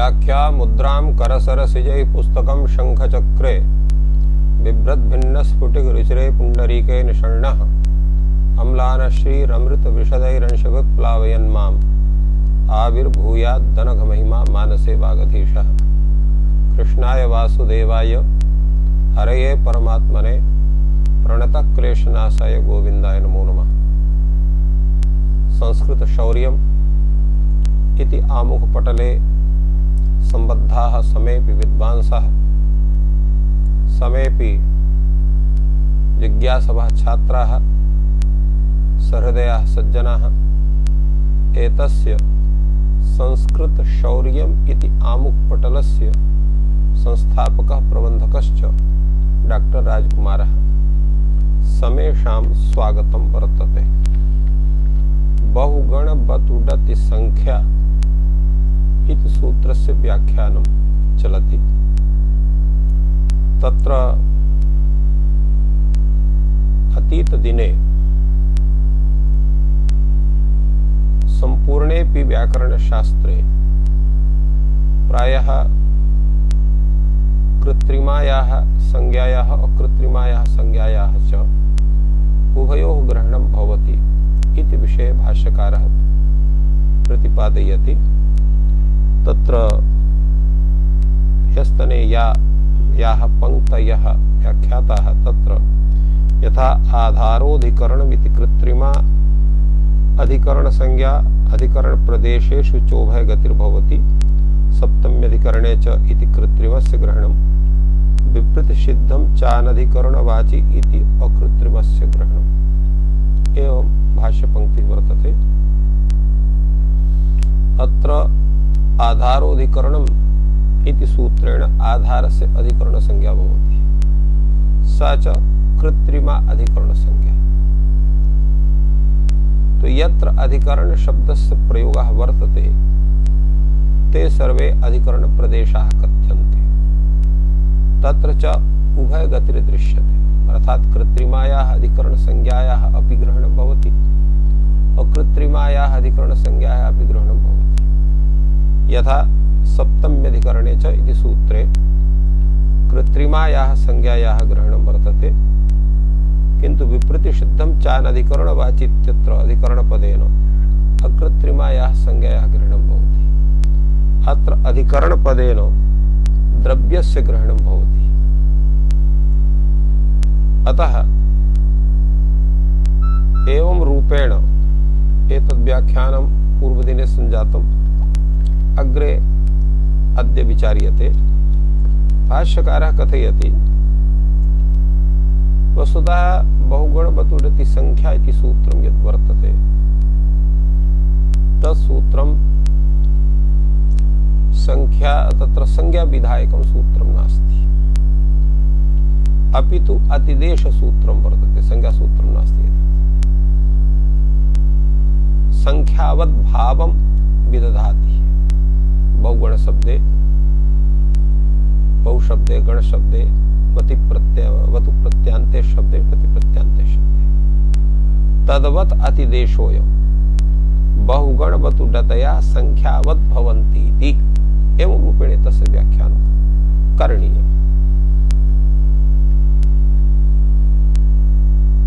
व्याख्या मुद्रां करसरसिजै पुस्तकं शंखचक्रे बिभ्रद्भिन्न स्फुटिक रुचिरे पुंडरीके निषण्णः अम्लान श्रीरमृतविशदैरंशभिप्लावयन् माम् आविर्भूयाद्दनघ महिमा मानसे वागधीशः। कृष्णाय वासुदेवाय हरये परमात्मने प्रणतः क्लेशनाशाय गोविंदाय नमो नमः। संस्कृत शौर्यम् इति आमुखपटले संबद्धाः समेपि विद्वांसः समेपि जिज्ञासवः छात्राः सहृदयाः सज्जनाः एतस्य संस्कृत शौर्यम् इति आमुखपटलस्य संस्थापकः प्रबन्धकश्च डॉक्टर राजकुमारः समेषां स्वागतं वर्तते। बहुगणबतुडति संख्या इति सूत्रस्य व्याख्यानं चलति। तत्र अतीतदिने सम्पूर्णेऽपि व्याकरणशास्त्रे प्रायः कृत्रिमायाः संज्ञायाः अकृत्रिमायाः संज्ञायाः च उभयोः ग्रहणं भवति इति विषये भाष्यकारः प्रतिपादयति। तत्र ह्यस्तने याः पङ्क्तयः व्याख्याताः तत्र यथा आधारोऽधिकरणमिति कृत्रिमा अधिकरण संज्ञा अधिकरण प्रदेशेषु चोभय गतिर्भवति सप्तम्यधिकरणे च इति कृत्रिमस्य ग्रहणं विप्रतिषिद्धं चानधिकरणवाची इति अकृत्रिमस्य ग्रहणम् एवं भाष्य पंक्ति वर्तते। अत्र आधारोऽधिकरणम् इति सूत्रेण आधारस्य अधिकरण संज्ञा भवति सा च कृत्रिमा अधिकरण संज्ञा। तो यत्र अधिकरण शब्दस्य प्रयोगः वर्तते ते सर्वे अधिकरण प्रदेशाः कथ्यन्ते। तत्र च उभय गतिर्दृश्यते अर्थात कृत्रिमायाः अधिकरण संज्ञायाः अपि ग्रहणं भवति अकृत्रिमायाः अधिकरण संज्ञायाः अपि ग्रहणं भवति। यथा सप्तम्यधिकरणे च इति सूत्रे कृत्रिमायाः संज्ञायाः ग्रहणं वर्तते किन्तु विप्रतिषिद्धं चानधिकरणवाची इत्यत्र अधिकरणपदेन अकृत्रिमायाः संज्ञायाः ग्रहणं भवति। अत्र अधिकरणपदेन द्रव्यस्य ग्रहणं भवति। अतः एवं रूपेण एतद् व्याख्यानं पूर्वदिने संजातम् अग्रे अद्य विचार्यते। भाष्यकारः कथयति वस्तुतः बहुगणबतुडति संख्या इति सूत्रं यद् वर्तते तत्सूत्रं संख्या तत्र संज्ञा विधायकं सूत्रं नास्ति अपितु अतिदेश सूत्रं वर्तते संज्ञा सूत्रं नास्ति। संख्यावद् भावं विदधाति बहुगण शब्दे बहुशब्दे गण शब्दे वतु प्रत्यांते शब्दे प्रति प्रत्यांते शब्दे तद्वत् अतिदेशोऽयं बहुगणवतुडतया संख्यावद् भवन्तीति एवं रूपेण तस्य व्याख्यानं करणीयम्।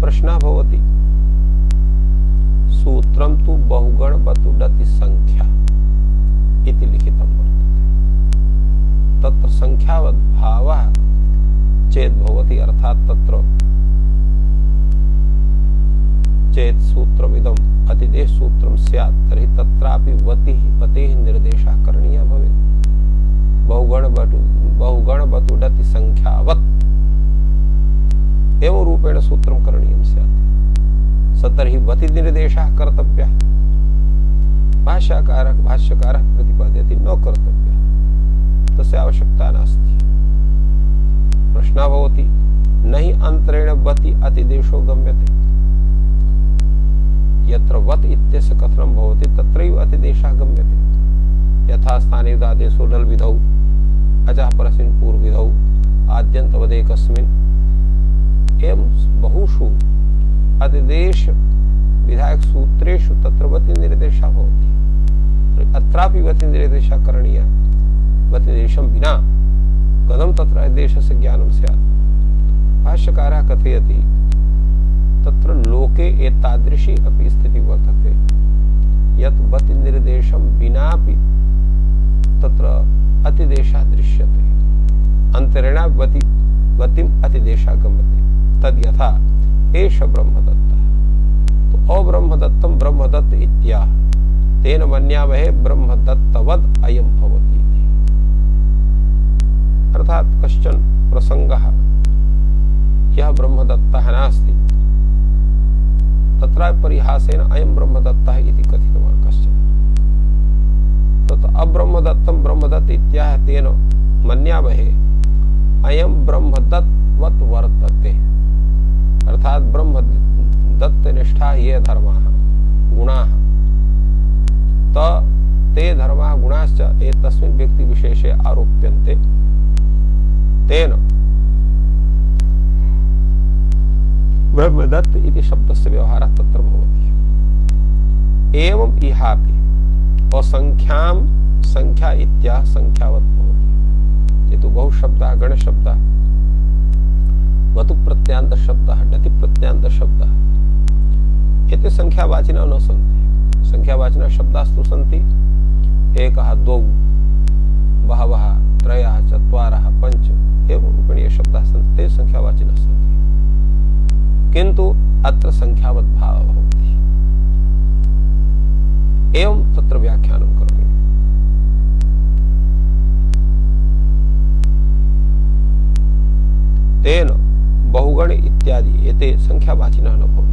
प्रश्नः भवति सूत्रं तु बहुगणवतुडति संख्या इति लिखितं वर्तते तत्र संख्यावद् भावः चेत् भवति अर्थात् तत्र चेत् सूत्रमिदम् अतिदेश सूत्रं स्यात् तर्हि तत्रापि वतेः निर्देशः करणीयः भवेत्। बहुगणवतुडति संख्यावत् एवं रूपेण सूत्रं करणीयं स्यात् स तर्हि वति निर्देशः कर्तव्यः। भाष्यकारः प्रतिपादयति न कर्तव्यः तस्य आवश्यकता नास्ति। प्रश्नः भवति न हि अन्तरेण वति अतिदेशो गम्यते यत्र वत् इत्यस्य कथनं भवति तत्रैव अतिदेशः गम्यते। यथा स्थानेदादेशो ढल् विधौ अचः परस्मिन् पूर्वविधौ आद्यन्तवदेकस्मिन् एवं बहुषु अतिदेश विधायक सूत्रेषु तत्र वति निर्देशः भवति। अत्रापि वति निर्देशः करणीयः वतिदेशं विना कथं तत्र अतिदेशस्य ज्ञानं स्यात्। भाष्यकारः कथयति तत्र लोके एतादृशी अपि स्थितिः वर्तते यत् वतिनिर्देशं विनापि तत्र अतिदेशः दृश्यते, अन्तरेण वतिम् अतिदेशः गम्यते। तद् यथा एष ब्रह्मदत्तः, तो अब्रह्मदत्तं ब्रह्मदत्त इत्याह, तेन मन्यामहे ब्रह्मदत्तवद् अयं भवति इति। अर्थात् कश्चन प्रसङ्गः यः ब्रह्मदत्तः नास्ति, तत्र परिहासेन अयं ब्रह्मदत्तः इति कथितवान् कश्चन। तत् अब्रह्मदत्तं ब्रह्मदत्त इत्याह तेन मन्यामहे अयं ब्रह्मदत्तवत् वर्तते। अर्थात ब्रह्मदत्तनिष्ठा ये धर्माः गुणाः ते धर्माः गुणाश्च एतस्मिन् व्यक्तिविशेषे आरोप्यन्ते, तेन ब्रह्मदत्त इति शब्दस्य व्यवहारः तत्र भवति। एवम् इहापि असंख्यां संख्या इत्याह संख्यावत् भवति। ये तो बहुशब्दः गणशब्दः वतु प्रत्यांत शब्दः डति प्रत्यांत शब्दः एते संख्यावाचिनः न सन्ति। संख्यावाचिनः शब्दास्तु सन्ति एकः द्वौ बहवः त्रयः चत्वारः पञ्च एवं रूपेण ये शब्दाः सन्ति ते संख्यावाचिनः सन्ति, किन्तु अत्र संख्यावत् भावः भवति। एवं तत्र व्याख्यानं करोमि। तेन बहुगण इत्यादि एते संख्यावाचिनः न भवन्ति।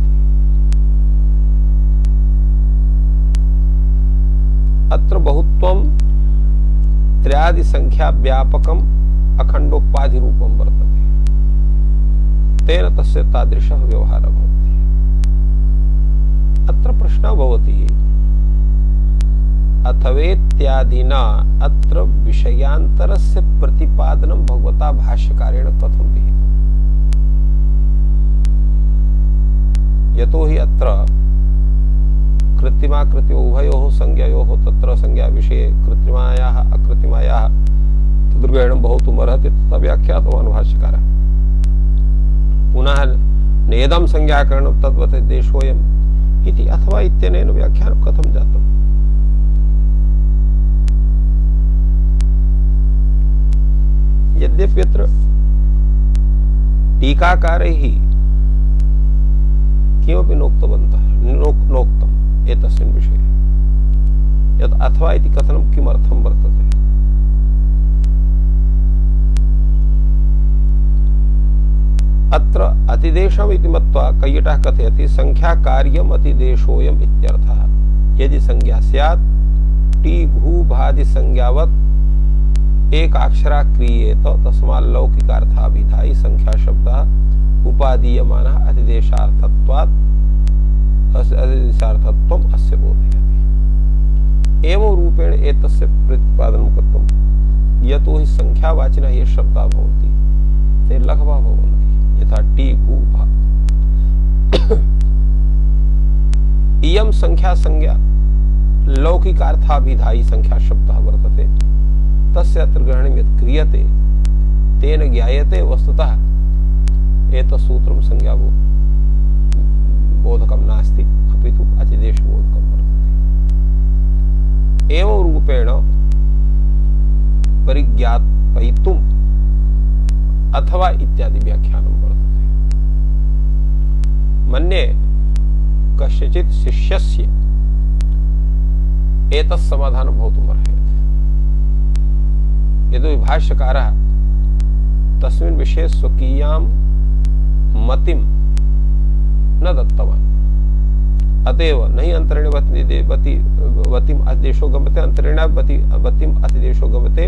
अत्र बहुत्वं त्रयादि संख्या व्यापकम् अखण्डोपाधि रूपं वर्तते, तेन तस्य तादृशः व्यवहारः भवति। अत्र प्रश्नः भवति अथवेत्यादिना अत्र विषयान्तरस्य प्रतिपादनं भगवता भाष्यकारेण कथं विहितम्। यतो हि अत्र कृत्रिमाकृत्यो उभयोः संज्ञयोः तत्र संज्ञा विषये कृत्रिमायाः अकृत्रिमायाः तद्ग्रहणं भवितुम् अर्हति, तथा व्याख्यातवान् भाष्यकारः। पुनः नेदं संज्ञाकरणं तद्वत् देशोऽयम् इति अथवा इत्यनेन व्याख्यानं कथं जातम्। यद्यपि अत्र टीकाकारैः किमपि नोक्तम् एतस्मिन् विषये, यत् अथवा इति कथनं किमर्थं वर्तते। अत्र अतिदेशम् इति मत्वा कैयटः कथयति संख्याकार्यम् अतिदेशोऽयम् इत्यर्थः। यदि संज्ञा स्यात् टी घू भादि संज्ञावत् एकाक्षरा क्रियेत तस्मात् लौकिकार्थाभिधायी संख्या शब्दः उपादीयमानः अतिदेशार्थत्वात् अतिदेशार्थत्वम् अस्य बोधयति। एवं रूपेण एतस्य प्रतिपादनं कर्तुं यतो हि संख्यावाचिनः ये शब्दाः भवन्ति ते लघवः भवन्ति, यथा टी घू भा। इयं संख्या लौकिकार्थाभिधायी संख्या शब्दः वर्तते, तस्य अत्र ग्रहणं यत् क्रियते तेन ज्ञायते वस्तुतः एतत् सूत्रं संज्ञावो बोधकं नास्ति, अपितु अतिदेशबोधकं वर्तते। एवं रूपेण परिज्ञापयितुम् अथवा इत्यादि व्याख्यानं वर्तते। मन्ये कस्यचित् शिष्यस्य एतत् समाधानं भवितुम् अर्हति। यदि भाष्यकारः तस्मिन् विषये स्वकीयां मतिं न दत्तवान्, अतएव नहि अंतरेण वतिम् अतिदेशो गम्यते, अंतरेण वतिम् अतिदेशो गम्यते।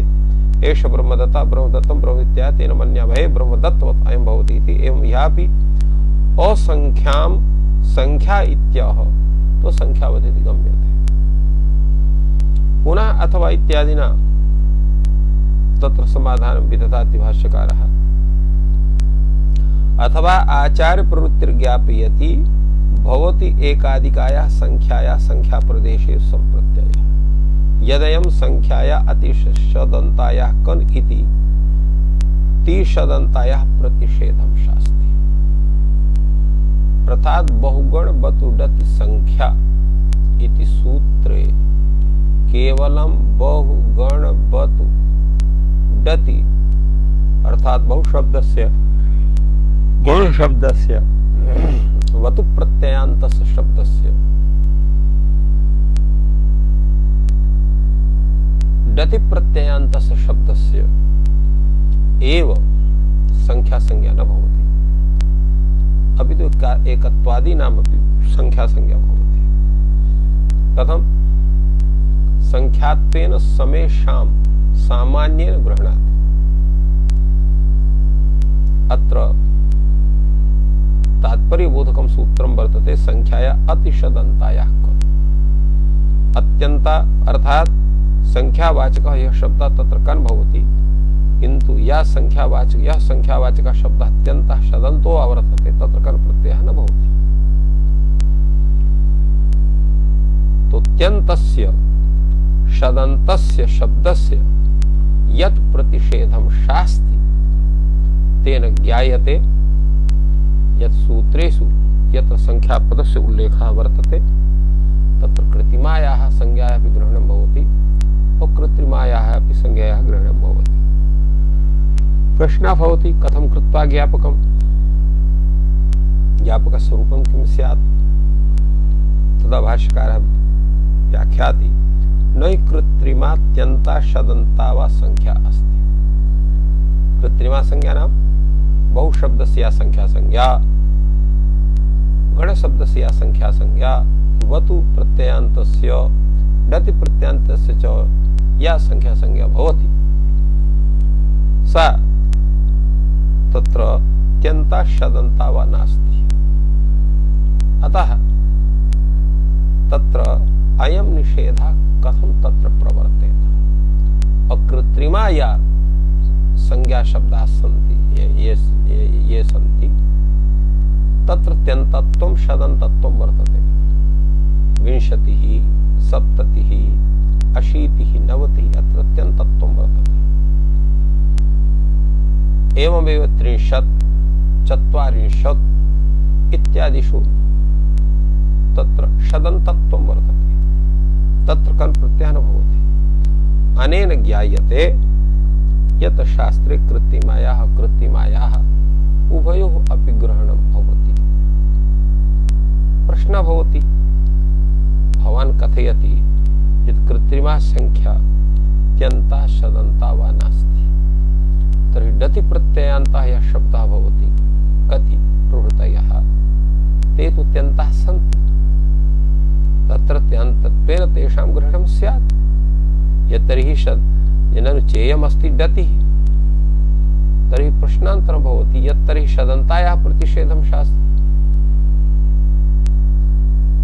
एष ब्रह्मदत्ता ब्रह्मदत्तं ब्रह्मविद्या तेन मन्यामहे ब्रह्मदत्तवत् अयं भवति इति। एवं यापि असंख्यां संख्या इत्याह तो संख्यावत् इति गम्यते। पुनः अथवा इत्यादिना तत्र समाधानं विदधाति भाष्यकारः। अथवा आचार्य प्रवृत्तिर्ज्ञापयति भवति एकाधिकायाः संख्यायाः संख्याप्रदेशे संप्रत्ययः। यदयं संख्याया अतिशदन्तायाः कन इति तिशदन्तायाः प्रतिषेधं शास्ति। अर्थात बहुगण बतु डति संख्या इति सूत्रे केवलं बहुगण बतु डति अर्थात बहुशब्दस्य गुण शब्दस्य वतु प्रत्ययान्तस्य शब्दस्य डति प्रत्ययान्तस्य शब्दस्य एव संख्या संज्ञा न भवति, अपि तु एकत्वादि नाम अपि संख्या संज्ञा भवति। कथं? संख्यात्वेन समेषां सामान्येन गृह्णात्। अत्र तात्पर्यबोधकं सूत्रं वर्तते संख्याया अतिशदन्तायाः कन। अत्यन्ता अर्थात संख्यावाचकः यः शब्दः तत्र कन भवति, किन्तु यः संख्यावाचकः शब्दः अत्यन्तः शदन्तो वर्तते तत्र कन प्रत्ययः न भवति। तो अत्यन्तस्य शदन्तस्य शब्दस्य यत् प्रतिषेधं शास्ति तेन ज्ञायते यत् सूत्रेषु यत्र संख्यापदस्य उल्लेखः वर्तते तत्र कृत्रिमायाः संज्ञायाः अपि ग्रहणं भवति और कृत्रिमायाः अपि संज्ञायाः ग्रहणं भवति। प्रश्नः भवति कथं कृत्वा ज्ञापकं? ज्ञापकस्य रूपं किं स्यात्? तदा भाष्यकारः व्याख्याति न हि कृत्रिमात्यन्ता शदन्ता वा संख्या अस्ति। कृत्रिमा संज्ञा नाम बहुशब्दस्य संख्या संज्ञा, गणशब्दस्य या संख्या संज्ञा, वतु प्रत्ययान्तस्य डति प्रत्ययान्तस्य च या संख्या संज्ञा भवति सा तत्र अत्यन्ता शदन्ता वा नास्ति। अतः तत्र अयं निषेधः कथं तत्र प्रवर्तेत? अकृत्रिमा या संज्ञा शब्दाः सन्ति ये सन्ति तत्र त्यन्तत्वं शदन्तत्वं वर्तते। 20, 70, 80, 90 अत्र त्यन्तत्वं वर्तते। एवमेव 30, 40 इत्यादिषु तत्र शदन्तत्वं वर्तते, तत्र कन प्रत्ययः न भवति। अनेन ज्ञायते यत् शास्त्रे कृत्रिमायाः उभयोः अपि ग्रहणं भवति। प्रश्नः भवति, भवान् कथयति यत् कृत्रिमा संख्या त्यन्ता शदन्ता वा नास्ति, तर्हि डति प्रत्ययान्तः यः शब्दः भवति कति प्रभृतयः ते तु त्यन्ताः सन्ति, तत्र त्यन्तत्वेन तेषां ग्रहणं स्यात्। यतर्हि ननु चेयमस्ति डतिः, तर्हि प्रश्नान्तरं भवति यत्तर्हि शदन्तायाः प्रतिषेधं शास्ति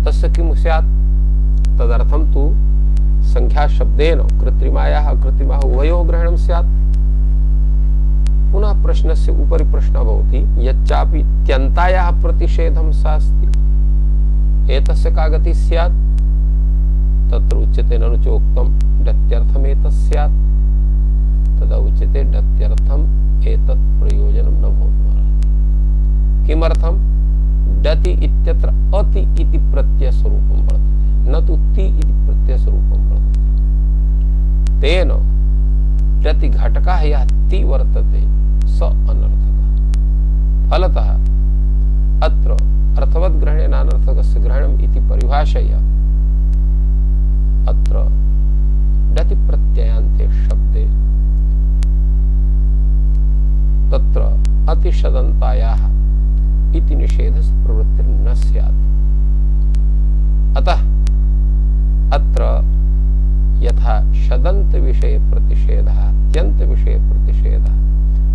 तस्य किं स्यात्? तदर्थं तु संख्याशब्देन कृत्रिमायाः अकृत्रिमाः उभयोः ग्रहणं स्यात्। पुनः प्रश्नस्य उपरि प्रश्नः भवति यच्चापि त्यन्तायाः प्रतिषेधं शास्ति एतस्य का गतिः स्यात्? तत्र उच्यते ननु चोक्तं डत्यर्थमेतत् स्यात्। तदा उच्यते डत्यर्थम् एतत् प्रयोजनं न भवति। किमर्थं? डति इत्यत्र अति इति प्रत्ययस्वरूपं वर्तते, न तु ति इति प्रत्ययस्वरूपं वर्तते। तेन डति घटकः यः ति वर्तते स अनर्थकः। फलतः अत्र अर्थवत् ग्रहणेन अनर्थकस्य ग्रहणम् इति परिभाषया अत्र डति प्रत्ययान्ते शब्दे तत्र अतिशदन्तायाः इति निषेधस्य प्रवृत्तिर्न स्यात्। अतः अत्र यथा शदन्त विषये प्रतिषेधः अत्यन्त विषये प्रतिषेधः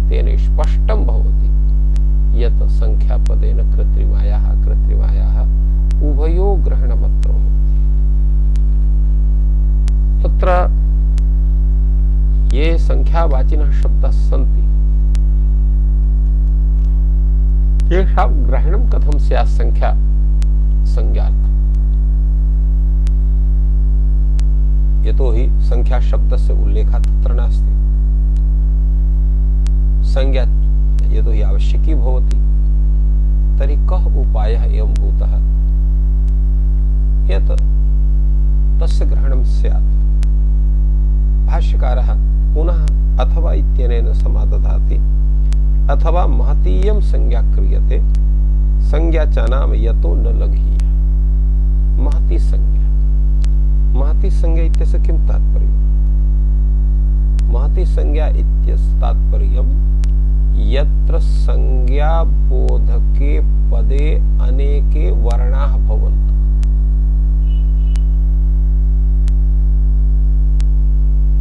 तेन स्पष्टं भवति यत् संख्यापदेन कृत्रिमायाः उभयोः ग्रहणमत्र भवति। तत्र ये संख्यावाचिनः शब्दाः सन्ति तेषां ग्रहणं कथं स्यात् संख्या संज्ञार्थम्? यतो हि संख्या शब्दस्य उल्लेखः तत्र नास्ति। संज्ञा यतो हि आवश्यकी भवति, तर्हि कः उपायः एवं भूतः यत् तस्य ग्रहणं स्यात्। भाष्यकारः पुनः अथवा इत्यनेन समादधाति, अथवा महतीयं संज्ञा क्रियते संज्ञा च नाम यतो न लघीय। महती संज्ञा, महती संज्ञा इत्यस्य किं तात्पर्यम्? महती संज्ञा इत्यस्य तात्पर्यं यत्र संज्ञा बोधके पदे अनेके वर्णाः भवन्तु।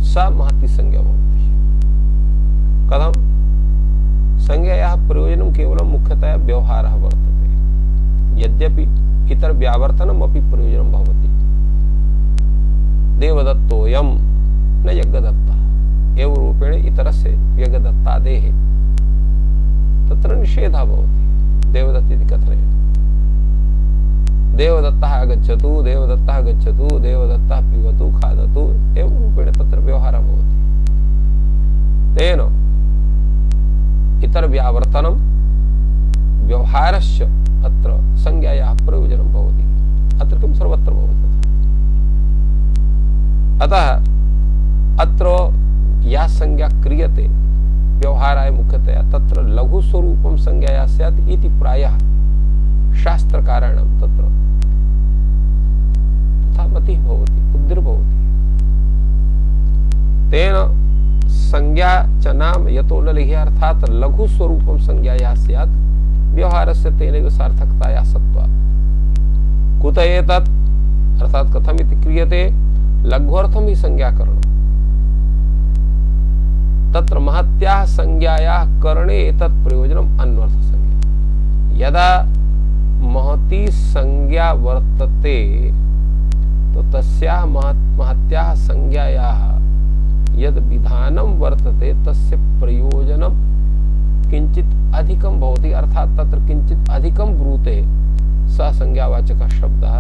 सा महती संज्ञा भवति। कथं? संज्ञायाः प्रयोजनं केवलं मुख्यतया व्यवहारः वर्तते, यद्यपि इतर व्यावर्तनम् अपि प्रयोजनं भवति। देवदत्तोऽयं न यज्ञदत्तः एवं रूपेण इतरस्य यज्ञदत्तादेः तत्र निषेधः भवति देवदत्त इति कथनेन। देवदत्तः आगच्छतु, देवदत्तः गच्छतु, देवदत्तः पिबतु, खादतु एवं रूपेण तत्र व्यवहारः भवति। तेन इतर व्यावर्तनं व्यवहारस्य अत्र संज्ञायाः प्रयोजनं भवति। अत्र किं सर्वत्र भवति। अतः अत्र या संज्ञा क्रियते व्यवहाराय मुख्यतया तत्र लघु स्वरूपं संज्ञाया स्यात् इति प्रायः शास्त्रकाराणां तत्र तथा मतिः भवति, बुद्धिर्भवति। तेन संज्ञा च नाम यतो न लघीयः अर्थात् लघु स्वरूपं संज्ञाया स्यात् व्यवहारस्य तेनैव सार्थकताया सत्त्वात्। कुत एतत् अर्थात् कथमिति क्रियते? लघ्वर्थं हि संज्ञाकरणम्। तत्र महत्याः संज्ञायाः करणे एतत् प्रयोजनम् अन्वर्थ संज्ञा। यदा महती संज्ञा वर्तते तो तस्याः महत्याः संज्ञायाः यद् विधानं वर्तते तस्य प्रयोजनं किंचित अधिकं भवति। अर्थात् तत्र किंचित अधिकं ब्रूते सा संज्ञावाचकः शब्दः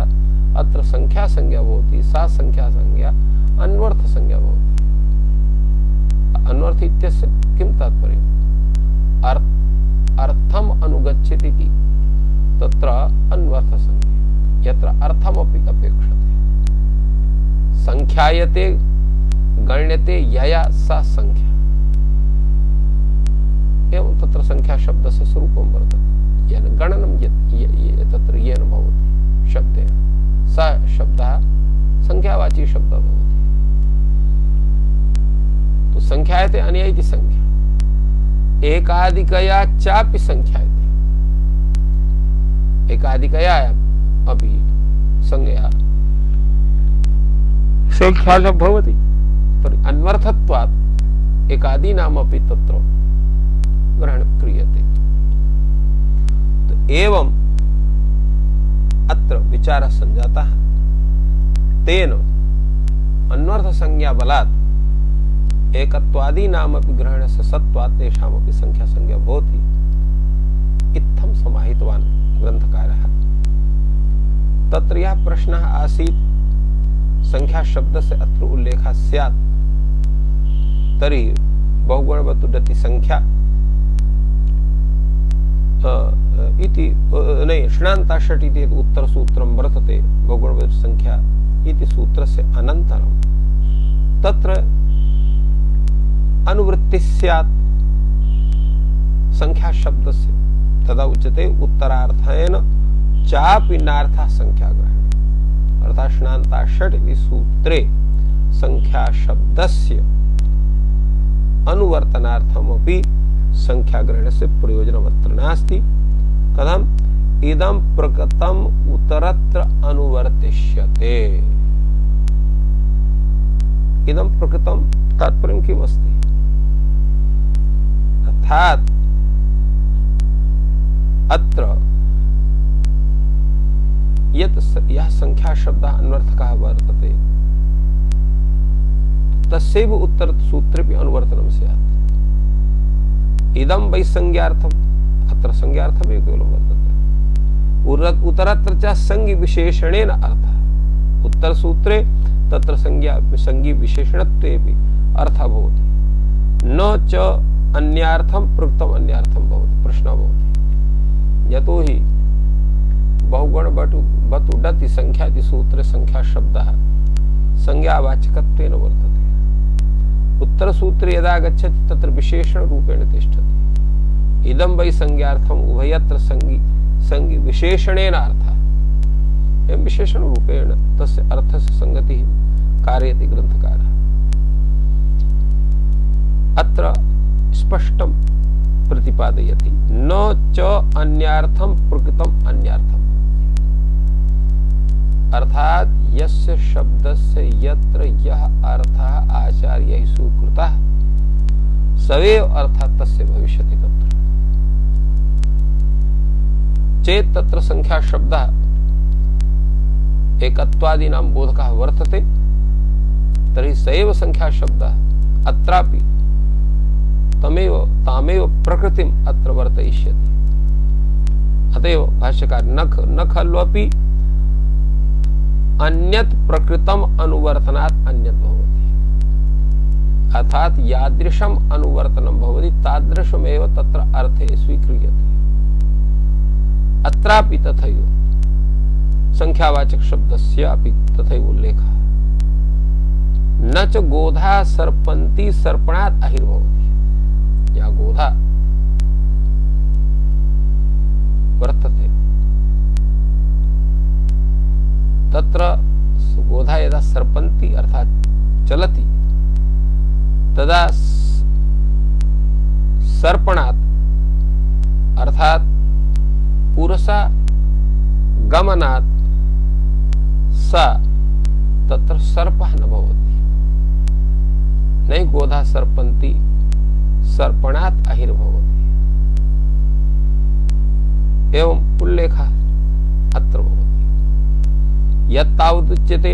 अत्र संख्या संज्ञा भवति। सा संख्या संज्ञा अन्वर्थ संज्ञा भवति। अन्वर्थ इत्यस्य किं तात्पर्यम्? अर्थम अनुगच्छति इति तत्र अन्वर्थ संज्ञा, यत्र अर्थमपि अपेक्षते। संख्यायते गण्यते यया सा संख्या एवं तत्र संख्या शब्दस्य स्वरूपं वर्तते। येन गणनं तत्र येन भवति शब्देन, सा शब्दः संख्यावाची शब्दः भवति। तो संख्यायते अनया इति संख्या एकाधिकया चापि संख्यायते। एकाधिकया अपि संज्ञा संख्या भवति, तर्हि अन्वर्थत्वात् एकादीनामपि तत्र ग्रहण क्रियते। तो एवं अत्र विचारः सञ्जातः। तेन अन्वर्थ संज्ञा बलात् एकत्वादीनामपि ग्रहणस्य सत्त्वात् तेषामपि संख्या संज्ञा भवति। इत्थं समाहितवान् ग्रन्थकारः। तत्र यः प्रश्नः आसीत् संख्या शब्दस्य अत्र उल्लेखः स्यात् तर्हि बहुगुणवतुडति संख्या इति नहीं षणान्ताषट् इति उत्तरसूत्रं वर्तते। बहुगुणवतुडति संख्या इति सूत्रस्य अनन्तरं तत्र अनुवृत्ति स्यात् संख्या शब्दस्य। तदा उच्यते उत्तरार्थेन चापि नार्थः संख्या ग्रहणे। अर्थात् षणान्ताषट् इति सूत्रे संख्या शब्दस्य अनुवर्तनार्थमपि संख्या ग्रहणस्य प्रयोजनमत्र नास्ति। कथम्? इदं प्रकृतम् उत्तरत्र अनुवर्तिष्यते। इदं प्रकृतं तात्पर्यं किम् अस्ति? अर्थात् अत्र यः संख्या शब्दः अन्वर्थकः वर्तते तस्यैव उत्तरसूत्रेऽपि अनुवर्तनं स्यात्। इदं वै संज्ञार्थम्, अत्र संज्ञार्थमेव केवलं वर्तते। उत्तरत्र च संज्ञ विशेषणेन अर्थः, उत्तर सूत्रे तत्र संज्ञा विशेषणत्वेपि अर्थः भवति न च अन्यार्थं प्रयुक्तम् अन्यार्थं भवति। प्रश्नः भवति यतो हि बहुगुण बतु डति संख्याति सूत्रे संख्या शब्दः संज्ञावाचकत्वेन वर्तते। उत्तर सूत्रे यदा गच्छति तत्र विशेषण रूपेण तिष्ठति। इदं वै संज्ञार्थम् उभयत्र संज्ञि विशेषणेन अर्थः। एवं विशेषण रूपेण तस्य अर्थस्य संगतिः कारयति ग्रंथकारः। अत्र स्पष्टं प्रतिपादयति न च अन्यार्थं प्रकृतम् अन्यार्थं। अर्थात यस्य शब्दस्य यत्र यः अर्थः आचार्यैः स्वीकृतः सवेव अर्थात् तस्य भविष्यति। तत्र चेत् तत्र संख्या शब्दः एकत्वादीनां बोधकः वर्तते तर्हि स एव संख्या शब्दः अत्रापि तामेव प्रकृतिम् अत्र वर्तयिष्यति। अतएव भाष्यकार न खल्वपि अन्यत् प्रकृतम अनुवर्तनात् अन्यत् भवति। अर्थात यादृशम अनुवर्तनम भवति तादृशमेव तत्र अर्थे स्वीक्रियते। अत्रापि तथैव संख्यावाचक शब्दस्य अपि तथैव उल्लेखः। न च गोधा सर्पन्ति सर्पणात् अहिर्भवति। या गोधा वर्तते तत्र गोधा यदा सर्पन्ति अर्थात चलति तदा सर्पणात् अर्थात पुरसा गमनात् सा तत्र सर्पः न भवति। नहीं गोधा सर्पन्ति सर्पणात् अहिर्भवति। एवं उल्लेखः अत्र भवति। यत्तावदुच्यते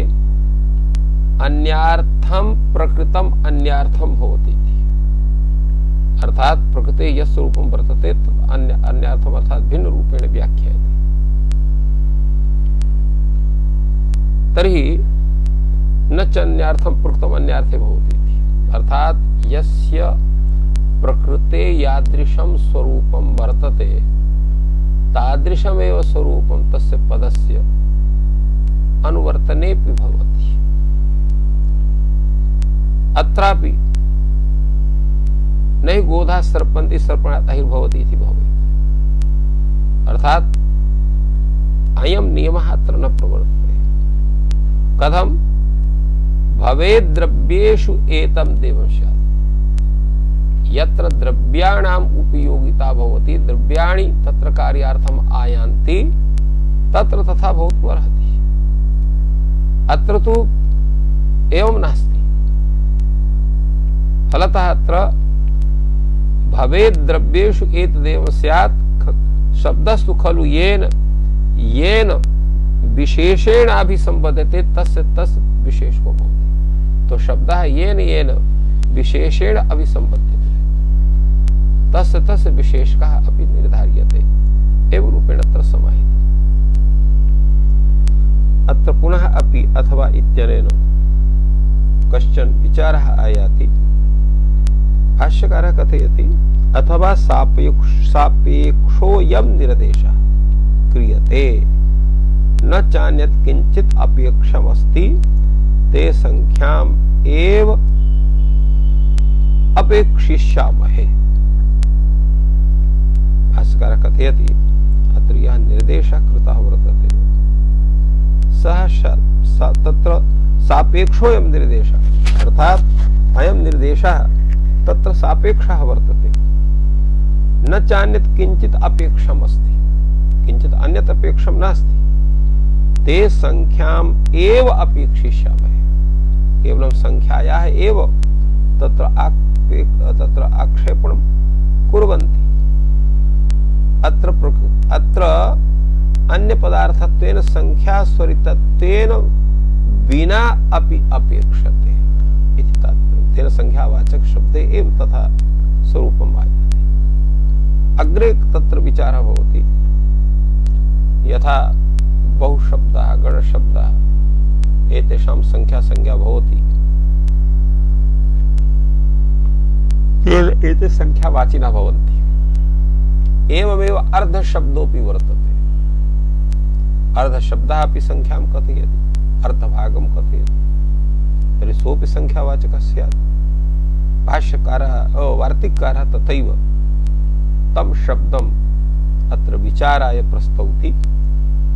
अन्यार्थं प्रकृतम् अन्यार्थं भवति। अर्थात प्रकृते यत् स्वरूपं वर्तते तत् अन्यार्थम् अर्थात भिन्न रूपेण व्याख्यायते। तर्हि न च अन्यार्थं प्रकृतम् अन्यार्थे भवति। अर्थात यस्य प्रकृते यादृशं स्वरूपं वर्तते तादृशमेव स्वरूपं तस्य पदस्य अनुवर्तनेपि भवति। अत्रापि नहि गोधा सर्पन्ति सर्पणात् अहिर्भवति इति भवेत्। अर्थात अयं नियमः अत्र न प्रवर्तते। कथं भवेत् द्रव्येषु एतं देवं स्यात्। यत्र द्रव्याणाम् उपयोगिता भवति द्रव्याणि तत्र कार्यार्थम् आयान्ति तत्र तथा भवितुमर्हति। अत्र तु एवं नास्ति। फलतः अत्र भवेत् द्रव्येषु एतदेव स्यात् शब्दस्तु खलु येन विशेषेण अभिसंबध्यते तस्य तस्य विशेषको भवति। तो शब्दः येन विशेषेण अभिसंबध्यते तस्य तस्य विशेषकः अपि निर्धार्यते। एवं रूपेण अत्र समाहितम्। अत्र पुनः अपि अथवा इत्यनेन कश्चन विचारः आयाति। भाष्यकारः कथयति अथवा सापेक्षोऽयं निर्देशः क्रियते न चान्यत् किंचित् अपेक्षमस्ति ते संख्याम् एव अपेक्षिष्यामहे। भाष्यकारः कथयति अत्र यः निर्देशः कृतः वर्तते सः तत्र सापेक्षोऽयं निर्देशः अर्थात अयं निर्देशः तत्र सापेक्षः वर्तते। न चान्यत् किंचित् अपेक्षम् अस्ति। किंचित् अन्यत् अपेक्षं नास्ति। ते संख्याम् एव अपेक्षिष्यामहे। केवलं संख्यायाः एव तत्र आक्षेपणं कुर्वन्ति। अत्र अन्य पदार्थत्वेन संख्यास्वरितत्वेन विना अपि अपेक्षते इति तात्पर्यम्। तेन संख्यावाचक शब्दे एव तथा स्वरूपम् आयाति। अग्रे तत्र विचारः भवति यथा बहुशब्दः गणशब्दः एतेषां संख्या संज्ञा भवति। एते संख्यावाचिनः भवन्ति। एवमेव अर्धशब्दोऽपि वर्तते। अर्धशब्दः अपि संख्यां कथयति, अर्धभागं कथयति, तर्हि सोऽपि संख्यावाचकः स्यात्। भाष्यकारः वार्तिककारः तथैव तं शब्दम् अत्र विचाराय प्रस्तौति।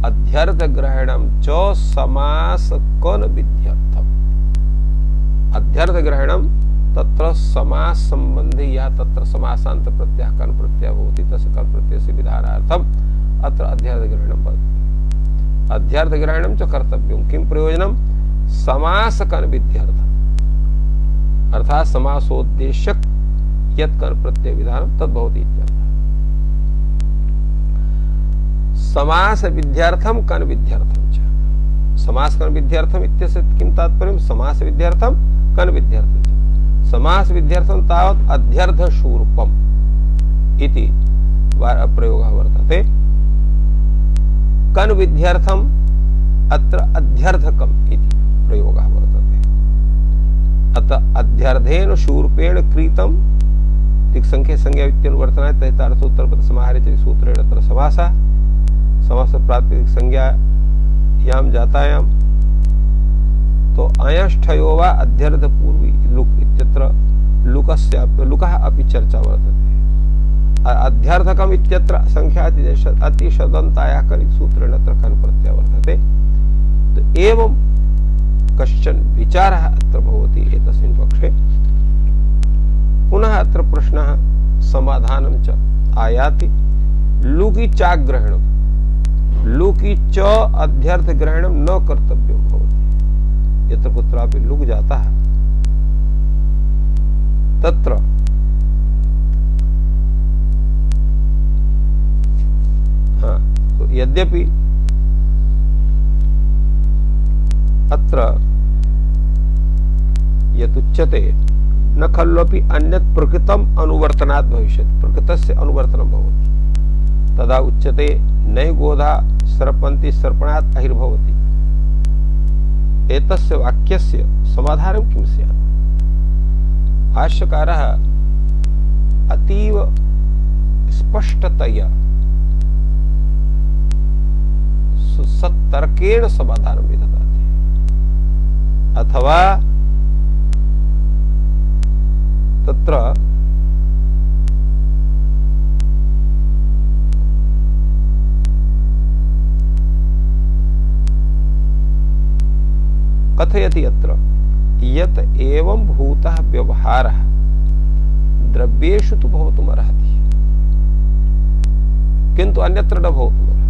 अध्यर्थग्रहणं च समासकन विध्यर्थम्। अध्यर्थग्रहणं तत्र समास संबंधी या तत्र समासांत प्रत्यय कन प्रत्यय भवति, तस्य कन प्रत्ययस्य विधानार्थम् अत्र अध्यर्थग्रहणं भवति। अध्यर्थग्रहणं च कर्तव्यं। किं प्रयोजनं? समासकन विध्यर्थम्, अर्थात् समासोद्देश्यक यत् कन प्रत्यय विधानं तद्भवति इत्यर्थः। समास विद्यार्थम कन विद्यार्थम च। समास कन विद्यार्थम इत्यस्य किं तात्पर्यं? समास विद्यार्थम कन विद्यार्थम च। समास विद्यार्थम तावत् अध्यर्थशूर्पम् इति प्रयोगः वर्तते। कन विद्यार्थम अत्र अध्यर्थकम् इति प्रयोगः वर्तते। अतः अध्यर्थेन शूर्पेण क्रीतं तिक्संख्ये संज्ञा इत्यनुवर्तनात् तैतार्थोत्तरपद समाहारे च सूत्रेण अत्र समासः। समास प्रातिपदिक संज्ञा याम जातायाम तो अयष्ठयो वा अध्यर्थ पूर्वी लुक इत्यत्र लुकः अपि चर्चा वर्तते। अध्यर्थकम् इत्यत्र संख्या अतिशदन्तायाः कनिक सूत्रेण अत्र कन प्रत्यय वर्तते। तो एवं कश्चन विचारः अत्र भवति एतस्मिन् पक्षे। पुनः अत्र प्रश्नः समाधानं च आयाति। लुकि चाग्रहणम्, लुकि च अध्यर्थ ग्रहणं न कर्तव्यं भवति। यत्र कुत्रापि लुक जाता है तत्र तो यद्यपि अत्र यदुच्यते न खल्वपि अन्यत् प्रकृतम् अनुवर्तनात् भविष्यति। प्रकृतस्य अनुवर्तनं भवति। तदा उच्यते नैः गोधा सर्पन्ति सर्पणात् अहिर्भवति। एतस्य वाक्यस्य समाधानं किं स्यात्? भाष्यकारः अतीव स्पष्टतया सत्तर्केण समाधानं विदधाति। अथवा तत्र कथयति अत्र यत् एवं भूतः व्यवहारः द्रव्येषु तु भवितुमर्हति किन्तु अन्यत्र न भवितुमर्हति।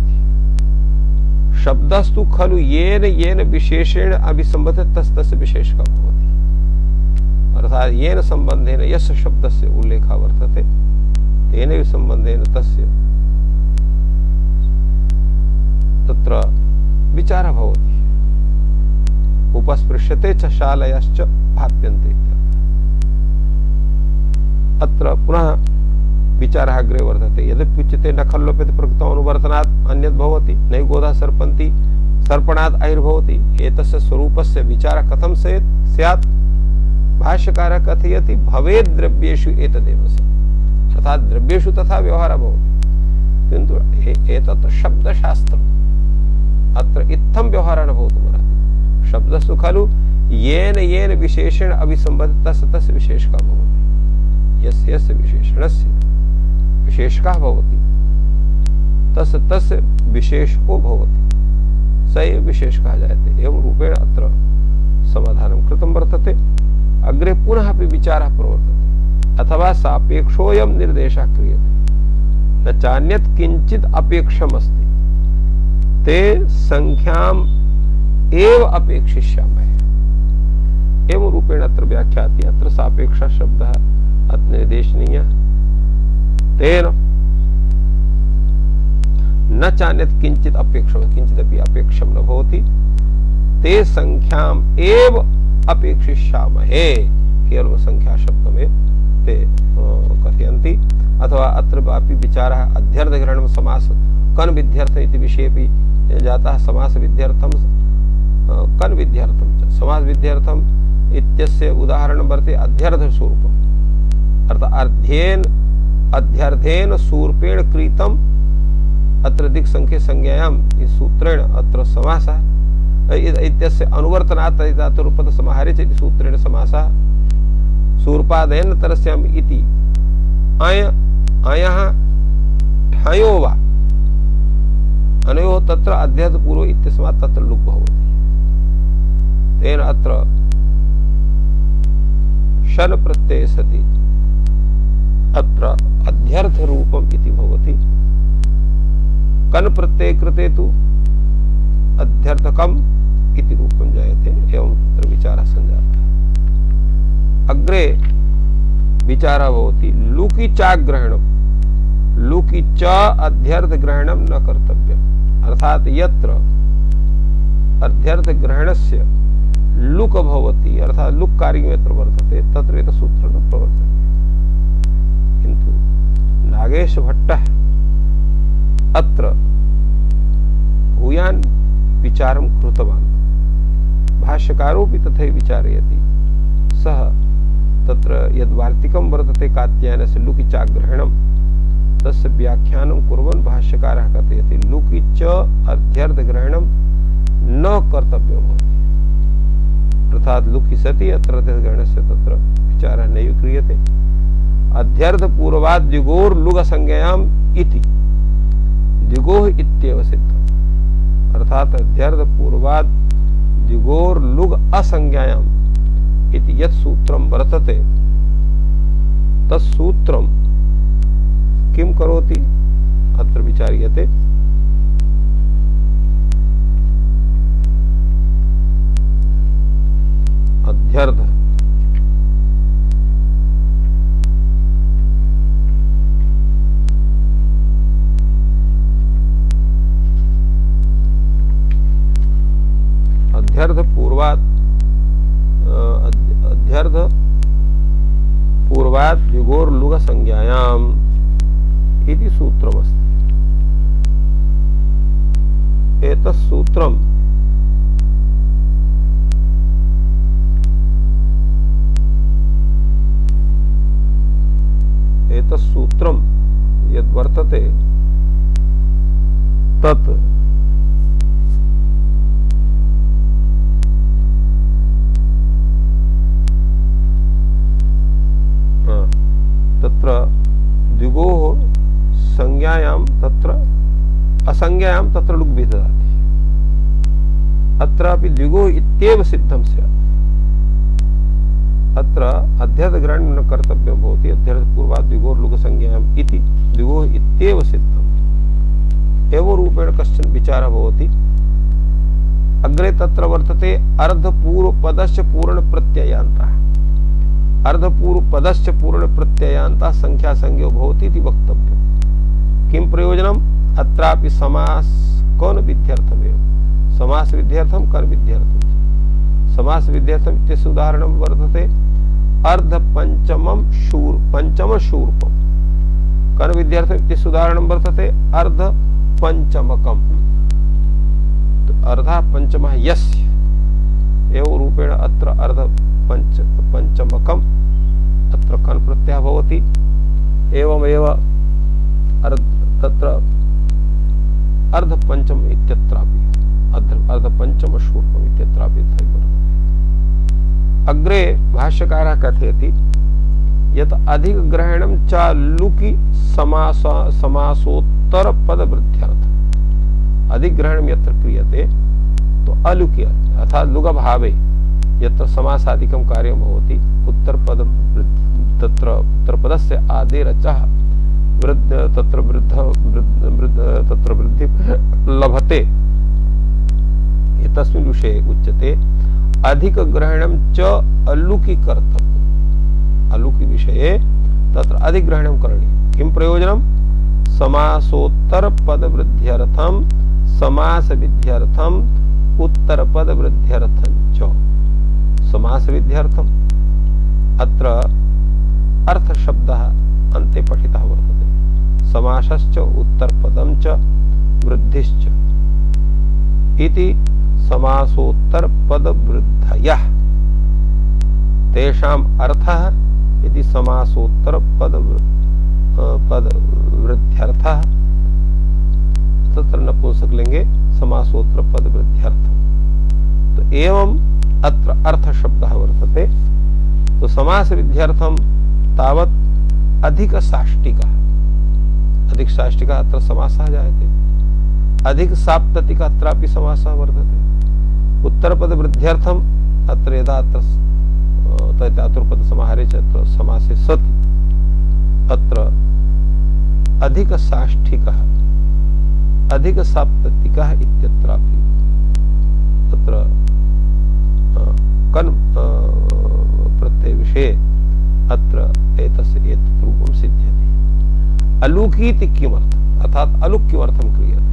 शब्दस्तु खलु येन येन विशेषेण अभिसंबद्धः तस्य विशेषकः भवति। अर्थात् येन संबंधेन यस्य शब्दस्य उल्लेखः वर्तते तेन संबंधेन तस्य तत्र विचारः भवति। उपस्पृश्यते च शालयश्च भाप्यन्ते इत्यर्थः। अत्र पुनः विचारः अग्रे वर्तते। यद्युच्यते न खल्वप्यते प्रकृतम् अनुवर्तनात् अन्यत् भवति, नैव गोधाः सर्पन्ति सर्पणात् अहिर्भवति। एतस्य स्वरूपस्य विचारः कथं स्यात्? भाष्यकारः कथयति भवेत् द्रव्येषु एतदेव स्यात्। अर्थात् द्रव्येषु तथा व्यवहारः भवति किन्तु एतत् शब्दशास्त्रम्। अत्र इत्थं व्यवहारः न भवितुमर्हति। शब्दस्तु खलु येन येन विशेषेण अभिसंबद्धः तस्य विशेषकः भवति। यस्य यस्य विशेषणस्य विशेषकः भवति तस्य विशेषको भवति, स एव विशेषकः जायते। एवं रूपेण अत्र समाधानं कृतं वर्तते। अग्रे पुनः अपि विचारः प्रवर्तते। अथवा सापेक्षोऽयं निर्देशः क्रियते न चान्यत् किञ्चित् अपेक्षमस्ति ते संख्याम् एव अपेक्षिष्यामः। एवं रूपेण अत्र व्याख्याति। अत्र सापेक्ष शब्दः अत्र निर्देशनीयः। तेन न चान्यत् किञ्चित् अपेक्षं, किञ्चिदपि अपेक्षं न भवति। ते संख्याम् एव अपेक्षिष्यामहे। केवलं संख्या शब्दमेव ते कथयन्ति। अथवा अत्र अपि विचारः अध्यर्थग्रहणं समास कन विध्यर्थ इति विषयेपि जातः। समास विध्यर्थं कन विद्यार्थम च समास विद्यार्थम इत्यस्य उदाहरणं वर्तते अध्यर्थस्वरूपम् अर्थात् अध्यर्थेन सूर्पेण कृतम् अत्र दिक्संख्ये संज्ञायाम् इति सूत्रेण अत्र समासः इत्यस्य अनुवर्तनात् धातुरूपतः समाहारे च इति सूत्रेण समासः सूर्पादयन् तरस्याम् इति अयः ठयो वा अनयोः तत्र अध्यर्थपूर्व इत्यस्मात् तत्र लुक् भवति तेन अत्र शन प्रत्यये सति अत्र अध्यर्थरूपम् इति भवति कन प्रत्यये कृते तु अध्यर्थकम् इति रूपं जायते एवं तत्र विचारः सञ्जातः अग्रे विचारः भवति लुकि चाग्रहणम् लुकि च अध्यर्थग्रहणं न कर्तव्यम् अर्थात यत्र अध्यर्थग्रहणस्य लुक भवति अर्थात लुक कार्यं यत्र वर्तते तत्र एतत् सूत्रं न प्रवर्तते किन्तु नागेशभट्टः अत्र भूयान् विचारं कृतवान् भाष्यकारोऽपि तथैव विचारयति सः तत्र यद् वार्तिकं वर्तते कात्यायनस्य लुकि चाग्रहणं तस्य व्याख्यानं कुर्वन् भाष्यकारः कथयति लुकि च अध्यर्थग्रहणं न कर्तव्यं भवति अर्थात् लुकि सति अत्र अध्यर्थग्रहणस्य तत्र विचारः नैव क्रियते अध्यर्थपूर्वात् द्विगोर् लुग संज्ञायाम् इति द्विगोः इत्येव सिद्धम् अर्थात् अध्यर्थपूर्वात् द्विगोर् लुग असंज्ञायाम् इति यत् सूत्रं वर्तते तत् सूत्रं किं करोति अत्र विचार्यते अध्यर्थ अध्यर्थ पूर्वात् द्विगोर् लुग संज्ञायाम् इति सूत्रमस्ति एतत् सूत्रम् यद्वर्तते तत् तत्र द्विगोः संज्ञायां तत्र असंज्ञायां तत्र लुक् विदधाति अत्रापि द्विगोः इत्येव सिद्धं स्यात् अत्र अध्यर्थग्रहणं न कर्तव्यं भवति अध्यर्थपूर्वात् द्विगोर् लुग संज्ञायाम् इति द्विगोः इत्येव सिद्धम् एवं रूपेण कश्चन विचारः भवति अग्रे तत्र वर्तते अर्धपूर्वपदश्च पूर्णप्रत्ययान्तः अर्धपूर्वपदश्च पूर्णप्रत्ययान्तः संख्यासंज्ञो भवति इति वक्तव्यम् किं प्रयोजनम् अत्रापि समास कौन विध्यर्थमेव समास विध्यर्थम कर विध्यर्थम समास विध्यर्थम इत्यस्य उदाहरणं वर्तते अर्ध पंचमम शूर्पम कन विध्यर्थम इत्यस्य उदाहरणं वर्तते अर्ध पंचमकम अर्धा पंचमः यस्य एवं रूपेण अत्र अर्ध पंचमकम अत्र कन प्रत्ययः भवति एवमेव तत्र अर्ध पंचम इत्यत्रापि अर्ध पंचम शूर्पम इत्यत्रापि तथैव वर्तते अग्रे भाष्यकारः कथयति यत् अधिग्रहणं च लुकि समासोत्तर पदवृद्ध्यर्थम् अधिग्रहणं यत्र क्रियते तो अलुकि अर्थात लुग भावे यत्र समासादिकं कार्यं भवति उत्तरपद तत्र उत्तरपदस्य आदेरचः तत्र वृद्धि लभते तस्मिन् विषये उच्यते अधिग्रहणं च अलुकि कर्तव्यम् अलुकि विषये तत्र अधिग्रहणं करणीयं किं प्रयोजनं समासोत्तर पदवृद्ध्यर्थं समास विध्यर्थम उत्तर पद वृद्ध्यर्थं च समास विध्यर्थम अत्र अर्थ शब्दः अन्ते पठितः वर्तते समासश्च उत्तर पदं च वृद्धिश्च इति समासोत्तर पद वृद्धयः तेषाम् अर्थः इति समासोत्तर पद वृद्ध्यर्थः तत्र नपुंसकलिंगे समासोत्तर पद वृद्ध्यर्थम्। तो एवं अत्र अर्थ शब्दः वर्तते। तो समास वृद्ध्यर्थं तावत् अधिक साष्टिकः अत्र समासः जायते, अधिक साप्ततिक अत्रापि समासः वर्तते। उत्तरपद वृद्ध्यर्थम् अत्र यदा अत्र चातुर्पद समाहारे च समासे सति अत्र अधिक साष्टिकः अधिक साप्ततिकः इत्यत्रापि तत्र कन् प्रत्यय विषये अत्र एतस्य एतत् रूपं सिद्ध्यति। अलुकीति किमर्थम् अर्थात् अलुक् किमर्थं क्रियते?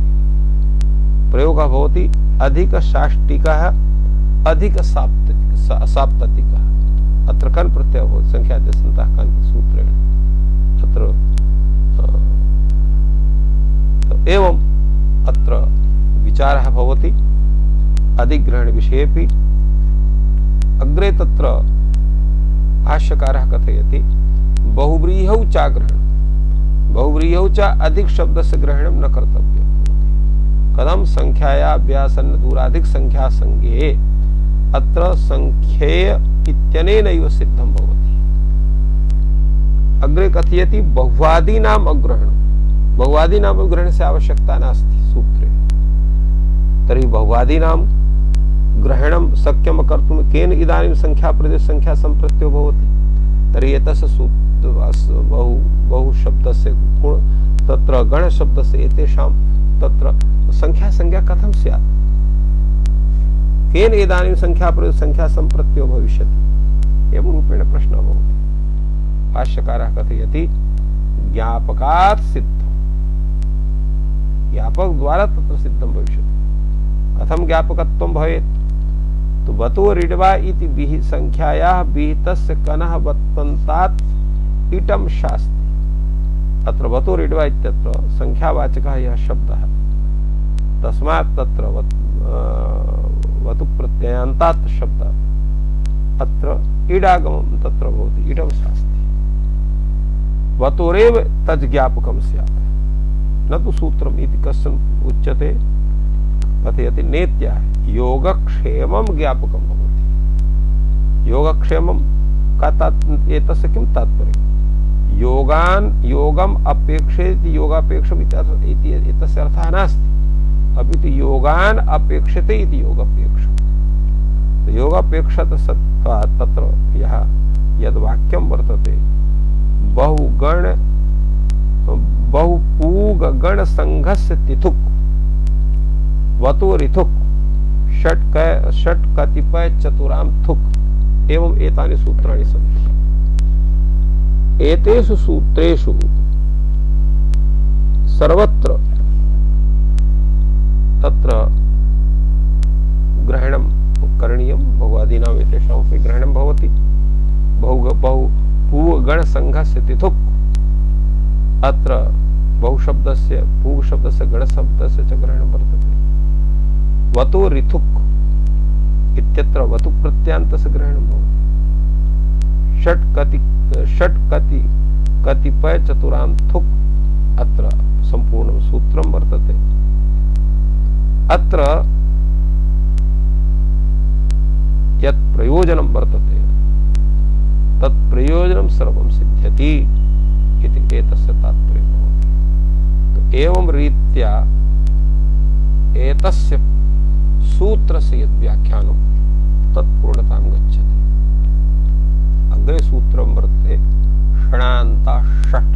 प्रयोगः भवति अधिक साष्टिकः अधिक साप्ततिकः। अत्र कन् प्रत्ययः भवति संख्याद्यसन्तः कन् सूत्रेण अत्र एवं अत्र विचारः भवति अधिग्रहण विषयेपि। अग्रे तत्र भाष्यकारः कथयति बहुव्रीहौ च ग्रहणं बहुव्रीहौ च अधिक शब्दस्य ग्रहणं न कर्तव्यं भवति। कथं संख्याया व्यासन्न दूराधिक संख्या संज्ञे अत्र संख्येय इत्यनेनैव सिद्धं भवति। अग्रे कथयति बहुवादीनाम् अग्रहणं बहुवादीनाम् अग्रहणस्य आवश्यकता नास्ति सूत्रे। तर्हि बहुवादीनां ग्रहणं शक्यं कर्तुं केन इदानीं संख्या प्रदेश संख्या सम्प्रत्यो भवति? तर्हि एतस्य बहु शब्दस्य गुण तत्र गण शब्दस्य एतेषां तत्र संख्या संज्ञा कथं स्यात्? केन इदानीं संख्या प्रदेश संख्या सम्प्रत्यो भविष्यति? एवं रूपेण प्रश्नः भवति। भाष्यकारः कथयति ज्ञापकात् सिद्धम् ज्ञापक द्वारा तत्र सिद्धं भविष्यति। कथं ज्ञापकत्वं भवेत्? तो वतो ऋड्वा इति संख्यायाः विहितस्य कनः वत्तन्तात् इटं शास्ति। अत्र वतो ऋड्वा इत्यत्र संख्यावाचकः यः शब्दः तस्मात् तत्र वतु प्रत्ययान्तात् शब्दात् अत्र इडागमं तत्र भवति इडं शास्ति। वतोरेव तज् ज्ञापकं स्यात् न तु सूत्रम् इति कश्चन उच्यते। कथयति नेत्या योगक्षेमं ज्ञापकं भवति। योगक्षेमं का एतस्य किं तात्पर्यं? योगम् अपेक्षेत योगापेक्षम् इति एतस्य अर्थः नास्ति, अपि तु योगान् अपेक्षते इति योगापेक्षम्। तो योगापेक्षतसत्वात् तत्र यः यद्वाक्यं वर्तते बहुपूगगण संघस्य तिथुक् वतो ऋथुक् षट् कतिपय चतुरां थुक् एवं एतानि सूत्राणि सन्ति। एतेषु सूत्रेषु सर्वत्र तत्र ग्रहणं करणीयं। बहुवादीनाम् एतेषामपि ग्रहणं भवति। बहुपूगगण संघस्य तिथुक् अत्र बहुशब्दस्य पूगशब्दस्य गणशब्दस्य च ग्रहणं वर्तते। वतो ऋथुक् इत्यत्र वतु प्रत्यान्तस्य ग्रहणं भवति। षट् कतिपय चतुरां थुक् अत्र सम्पूर्णं सूत्रं वर्तते। अत्र यत् प्रयोजनं वर्तते तत् प्रयोजनं सर्वं सिद्ध्यति इति एतस्य तात्पर्यं भवति। तो एवं रीत्या एतस्य सूत्रस्य यद् व्याख्यानं तत् पूर्णतां गच्छति। अग्रे सूत्रं वर्तते षणान्ता षट्।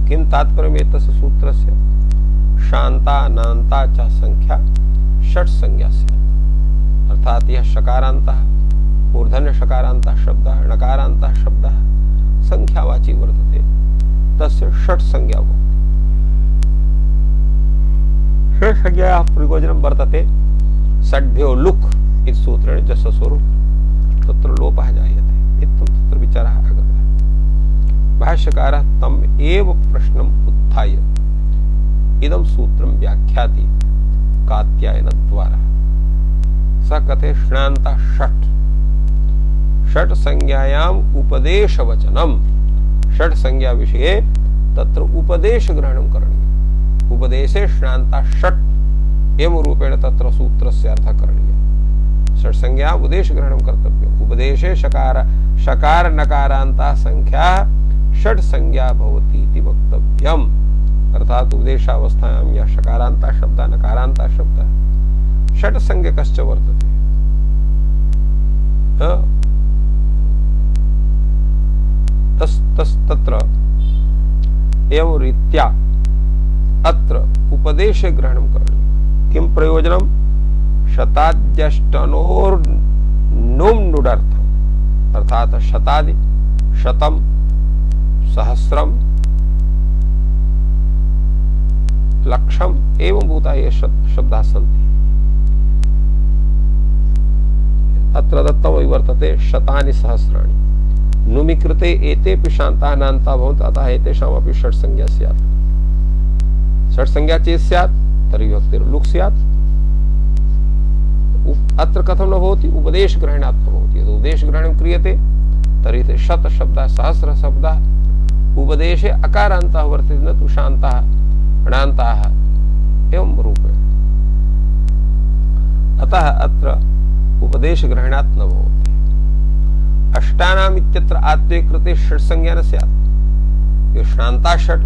किं तात्पर्यम् एतस्य सूत्रस्य? शान्ता अनान्ता च संख्या षट् संज्ञा स्यात्। अर्थात् यः शकारान्तः मूर्धन्य शकारान्तः शब्दः णकारान्तः शब्दः संख्यावाची वर्तते तस्य षट् संज्ञा भवति। षट् संज्ञायाः प्रयोजनं वर्तते षड्भ्यो लुक् इति सूत्रेण जसस्वरूप तत्र लोपः जायते इत्थं तत्र विचारः आगतः। भाष्यकारः तम् एव प्रश्नम् उत्थाय इदं सूत्रं व्याख्याति कात्यायनद्वारा। स कथे श्नान्ता षट् षट् संज्ञायाम उपदेश वचनम षट् संज्ञा विषये तत्र उपदेश ग्रहणं करणीयम् उपदेशे श्नान्ता षट् एवं रूपेण तत्र सूत्रस्य अर्थः करणीयः षट् संज्ञा उपदेश ग्रहणं कर्तव्यम् उपदेशे शकार नकारान्ता संख्या षट् संज्ञा भवति इति वक्तव्यम् अर्थात उपदेशावस्थायां यः शकारान्ता शब्दः नकारान्ता शब्दः षट् संज्ञकश्च वर्तते तत्र एवं रीत्या अत्र उपदेशे ग्रहणं करणीयम् किं प्रयोजनं शताद्यष्टनोर्नुं नुडर्थम् अर्थात शतादि शतम सहस्रम लक्षम एवं भूता ये शब्दाः सन्ति अत्र दत्तं वर्तते शतानि सहस्राणि नुमि कृते एतेपि शान्ताः नान्ताः भवन्ति अतः एतेषामपि षट् संज्ञा स्यात् षट् संज्ञा चेत् स्यात् तर्हि विभक्तिर्लुक् स्यात् अत्र कथं न भवति उपदेश ग्रहणात् न भवति यदि उपदेश ग्रहणं क्रियते तर्हि ते शत शब्दः सहस्र शब्दः उपदेशे अकारान्तः वर्तते न तु शान्ताः अणान्ताः एवं रूपेण अतः अत्र उपदेश ग्रहणात् न भवति अष्टानाम् इत्यत्र आत्वे कृते षट् संज्ञा न स्यात् यो श्नान्ता षट्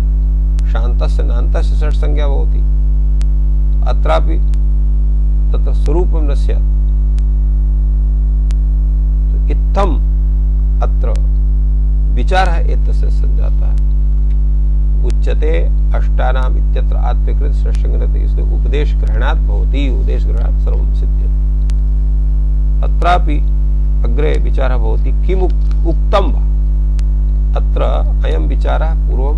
शान्तस्य नान्तस्य षट् संज्ञा भवति अत्रापि तत्र स्वरूपं न स्यात् इत्थम् अत्र विचारः एतस्य सञ्जातः उच्यते अष्टानाम् इत्यत्र आत्वे कृते षट् संज्ञा इसलिए उपदेश ग्रहणात् भवति उपदेश ग्रहणात् सर्वं सिद्ध्यति अत्रापि अग्रे विचारः भवति किम् उक्तं वा अत्र अयं विचारः पूर्वं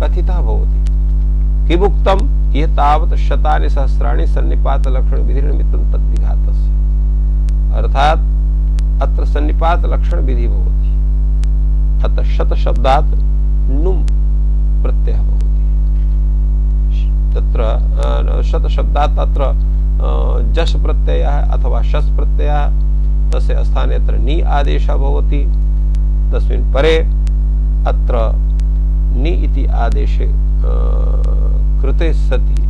कथितः भवति किम् उक्तं ये तावत् शतानि सहस्राणि सन्निपात लक्षण विधि निमित्तं तद्विघातस्य अर्थात अत्र सन्निपात लक्षण विधि भवति अतः शत शब्दात् नुम् प्रत्ययः भवति तत्र शत शब्दात् अत्र जस् प्रत्ययः अथवा शस् प्रत्ययः तस्य स्थाने अत्र नि आदेशः भवति तस्मिन् परे अत्र नि इति आदेशे कृते सति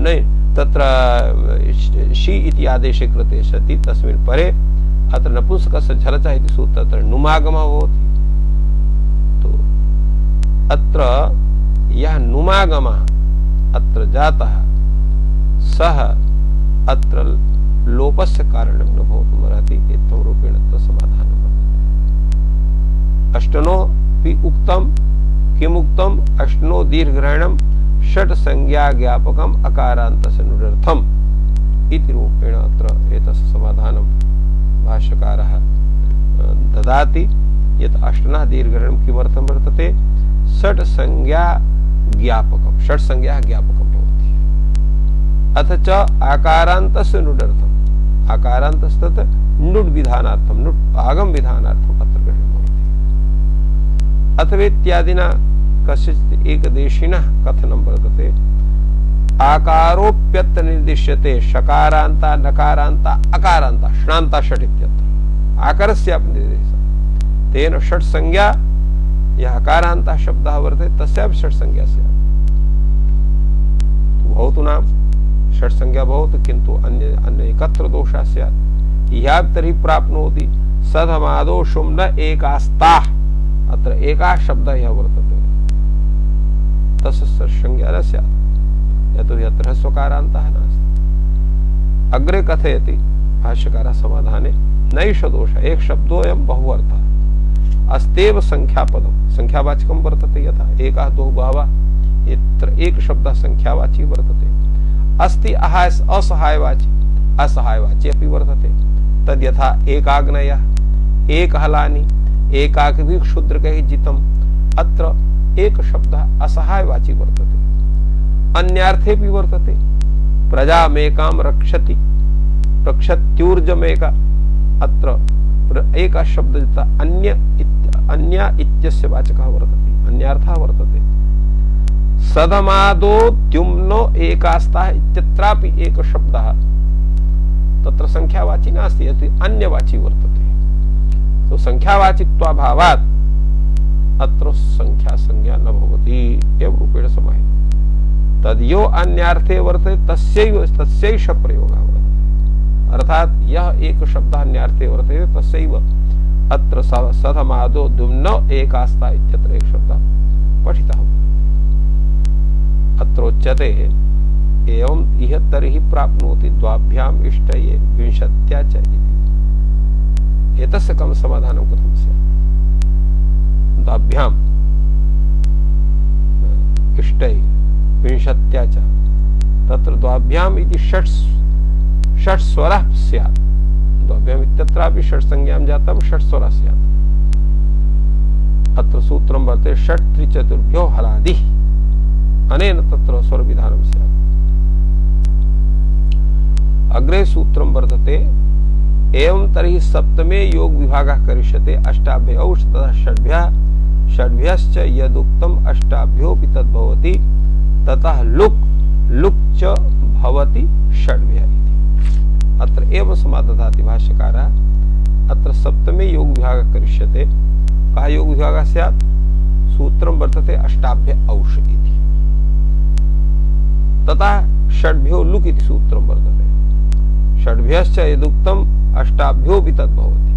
नहीं तत्र शी इति आदेशे कृते सति तस्मिन् परे अत्र नपुंसकस्य झलचः इति सूत्र अत्र नुमागमः भवति तो अत्र यः नुमागमः अत्र जातः सः अत्र लोपस्य कारणं न भवितुमर्हति इत्थं रूपेण तत्र समाधानं वर्तते अष्टनोऽपि उक्तं किमुक्तम् अष्टनो दीर्घग्रहणं षट् संज्ञा ज्ञापकम् अकारान्तस्य नुडर्थम् इति रूपेण अत्र एतस्य समाधानं भाष्यकारः ददाति यत् अष्टनः दीर्घग्रहणं किमर्थं वर्तते षट् संज्ञा ज्ञापकं षट् संज्ञा ज्ञापकं भवति अथ च आकारान्तस्य नुडर्थम् आकारान्तस्तत् नुड् विधानार्थं नुड् आगम विधानार्थम् अत्र ग्रहणं भवति अथवा इत्यादिना कश्चित् एकदेशिनः कथनं वर्तते आकारोप्यत्र निर्दिश्यते शकारान्ता नकारान्ता अकारान्ता श्नान्ता षट् इत्यत्र आकारस्यापि निर्देशः तेन षट् संज्ञा यः अकारान्तः शब्दः वर्तते तस्यापि षट् संज्ञा स्यात् भवतु नाम षट् संज्ञा भवतु किन्तु अन्य एकत्र दोषः स्यात् यः तर्हि प्राप्नोति सधमादोषुं न एकास्ताः अत्र एकः शब्दः यः वर्तते तस्य षट् संज्ञा न स्यात् यतोहि अत्र ह्रस्वकारान्तः नास्ति अग्रे कथयति भाष्यकारः समाधाने नैष दोषः एक शब्दोऽयं बहुअर्थः अस्तेव संख्यापदं संख्यावाचकं वर्तते यथा एकः द्वौ बहवः यत्र एक शब्दः संख्यावाची वर्तते अस्ति असहायवाची असहायवाची अपि वर्तते तद् यथा एकाग्नयः एकहलानि एकाकिभिः क्षुद्रकैः जितम् अत्र एक शब्दः असहायवाची वर्तते अन्यार्थेऽपि वर्तते प्रजामेकां रक्षति रक्षत्यूर्जमेका अत्र एकः शब्दः अन्य इत्यस्य वाचकः वर्तते अन्यार्थः वर्तते सधमादो द्युम्नो एकास्ताः इत्यत्रापि एक शब्दः तत्र संख्यावाची नास्ति, यत् अन्यवाची वर्तते। तो संख्यावाचित्वाभावात् अत्र संख्या संज्ञा न भवति एवं रूपेण समाहितः। तद्यो अन्यार्थे वर्तते तस्यैष प्रयोगः वर्तते। अर्थात यह एक शब्द अन्यार्थे वर्तते तस्यैव अत्र सधमादो द्युम्न एकास्ता इत्यत्र एक शब्द पठितः। अत्रोच्यते एवं इह तर्हि प्राप्नोति द्वाभ्याम इष्टये विंशत्या च इति। एतस्य कं समाधानं कथं स्यात्? द्वाभ्याम इष्टये विंशत्या च, तत्र द्वाभ्याम इति षट् स्वरः स्यात्। द्वाभ्याम इत्यत्रापि षट् संज्ञां जातं, षट् स्वरः स्यात्। अत्र सूत्रं वर्तते षट् त्रिचतुर्भ्यो हलादिः, अनेन तत्र स्वर विधानं स्यात्। अग्रे सूत्रं वर्तते एवं तर्हि सप्तमे योग विभागः करिष्यते अष्टाभ्यौ ततः षड्भ्यश्च यदुक्तम् अष्टाभ्योऽपि तद्भवति ततः लुक् च भवति षड्भ्यः इति। अत्र एवं समादधाति भाष्यकारः। अत्र सप्तमे योग विभागः करिष्यते। कः योग विभागः स्यात्? सूत्रं वर्तते अष्टाभ्य औष इति। ततः षड्भ्यो लुक् इति सूत्रं वर्तते। षड्भ्यश्च यदुक्तम् अष्टाभ्योऽपि तद्भवति।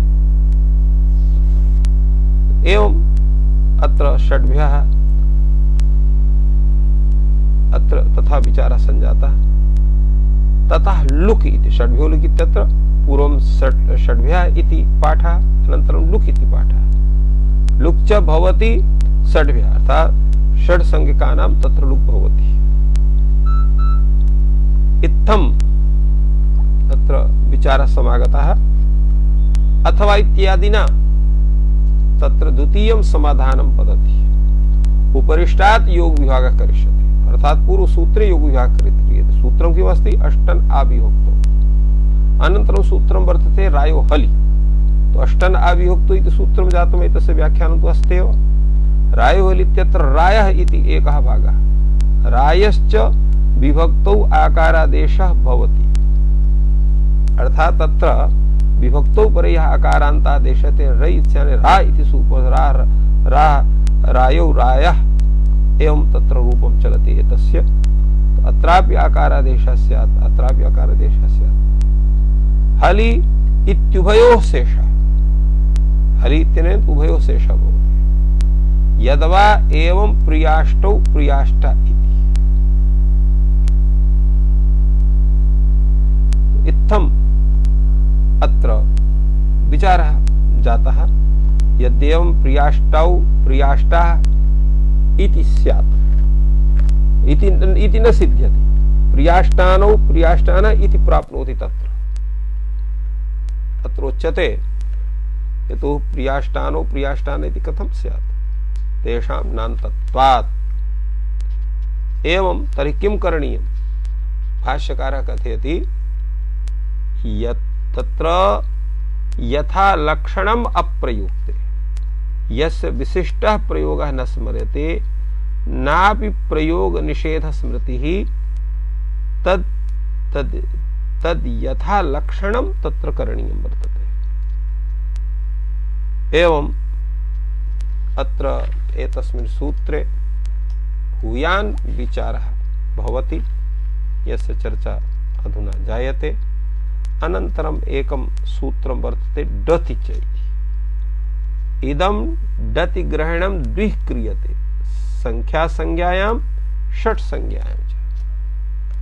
एवं अत्र षड्भ्यः अत्र तथा विचारः सञ्जातः। ततः लुक् इति षड्भ्यो लुक् इत्यत्र पूर्वं षड्भ्यः इति पाठः, अनन्तरं लुक् इति पाठः। लुक् च भवति षड्भ्यः, अर्थात् षड् संज्ञकानां तत्र लुक् भवति। इत्थं तत्र विचारः समागतः। अथवा इत्यादिना तत्र द्वितीयं समाधानं वदति। उपरिष्टात् योग विभागः करिष्यते, अर्थात् पूर्व सूत्रे योग विभागः क्रियते। सूत्रं किमस्ति? अष्टन् आविभक्तौ। अनन्तरं सूत्रं वर्तते रायो हलि। तो अष्टन् आविभक्तौ इति सूत्रं जातम्, एतस्य व्याख्यानं तु अस्ति एव। रायो हलि इत्यत्र रायः इति एकः भागः। रायश्च विभक्तौ आकारादेशः भवति, अर्थात तत्र विभक्तौ परे यः अकारान्तादेशते रै इत्यादि रा इति सूत्रं रायौ रायः एवं तत्र रूपं चलति एतस्य। अत्रापि आकारादेशः स्यात्, अत्रापि आकारादेशः स्यात्। हलि इत्युभयोः शेषः, हलि इत्यनेन उभयोः शेषः भवति। यद्वा एवं प्रियाष्टौ प्रियाष्टा इति। इत्थम् अत्र विचारः जातः। यद्येवं प्रियाष्टौ प्रियाष्टाः इति स्यात् इति न सिद्ध्यति। प्रियाष्टानौ प्रियाष्टान इति प्राप्नोति तत्र। अत्र उच्यते यतो प्रियाष्टानौ प्रियाष्टान इति कथं स्यात्? तेषां नान्तत्वात्। एवं तर्हि किं करणीयं? भाष्यकारः कथयति तत्र यथा लक्षणम् अप्रयुक्ते यस्य विशिष्टः प्रयोगः न स्मर्यते नापि प्रयोग निषेध स्मृतिः तद यथा लक्षणं तत्र करणीयं वर्तते। एवं अत्र एतस्मिन् सूत्रे भूयान् विचारः भवति, यस्य चर्चा अधुना जायते। अनन्तरम् एकं सूत्रं वर्तते डति च इति। इदं डति ग्रहणं द्विः क्रियते, संख्या संज्ञायां षट् संज्ञायां च।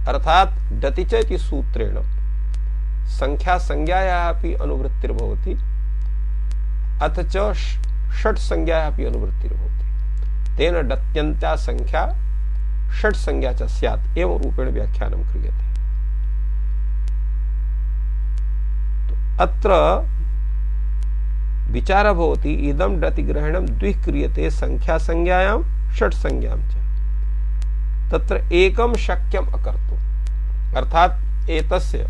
अर्थात् डति च इति सूत्रेण संख्या संज्ञायाः अपि अनुवृत्तिर्भवति, अथ च षट् संज्ञायाः अपि अनुवृत्तिर्भवति। तेन डत्यन्त्या संख्या षट् संज्ञा च स्यात् एवं रूपेण व्याख्यानं क्रियते। अत्र विचारः भवति इदं डति ग्रहणं द्विः क्रियते संख्या संज्ञायां षट् संज्ञां च। तत्र एकं शक्यम् अकर्तुम्, अर्थात् एतस्य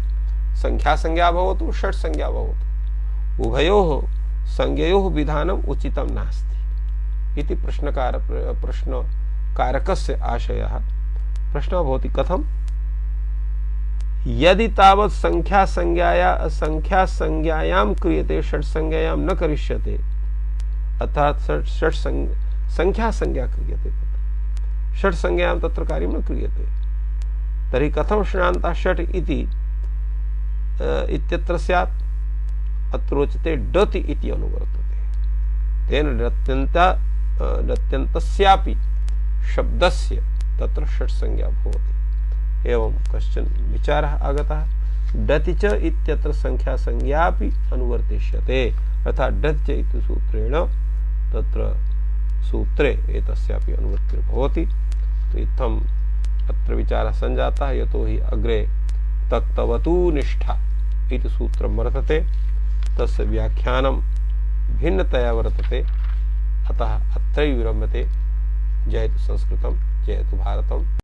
संख्या संज्ञा भवतु षट् संज्ञा भवतु, उभयोः संज्ञयोः विधानम् उचितं नास्ति इति प्रश्नकारकस्य आशयः। प्रश्नः भवति कथम्? यदि तावत् संख्या संज्ञायाम क्रियते षट् संज्ञायाम न करिष्यते, अर्थात षट् संख्या क्रियते षट् संज्ञायाम तत्र कार्यं न क्रियते, तर्हि कथं श्रृणान्ता षट् इति इत्यत्र स्यात्? अत्र उच्यते डति इति अनुवर्तते। तेन डत्यन्तस्यापि शब्दस्य तत्र षट् संज्ञा भवति। एवं कश्चन विचारः आगतः। डति च इत्यत्र संख्या संज्ञापि अनुवर्तिष्यते, अर्थात् डति च इति सूत्रेण तत्र सूत्रे एतस्यापि अनुवृत्तिर्भवति। तो इत्थम् अत्र विचारः सञ्जातः, यतो हि अग्रे तत्तवतु निष्ठा इति सूत्रं वर्तते, तस्य व्याख्यानं भिन्नतया वर्तते। अतः अत्रैव विरम्यते। जयतु संस्कृतं, जयतु भारतम्।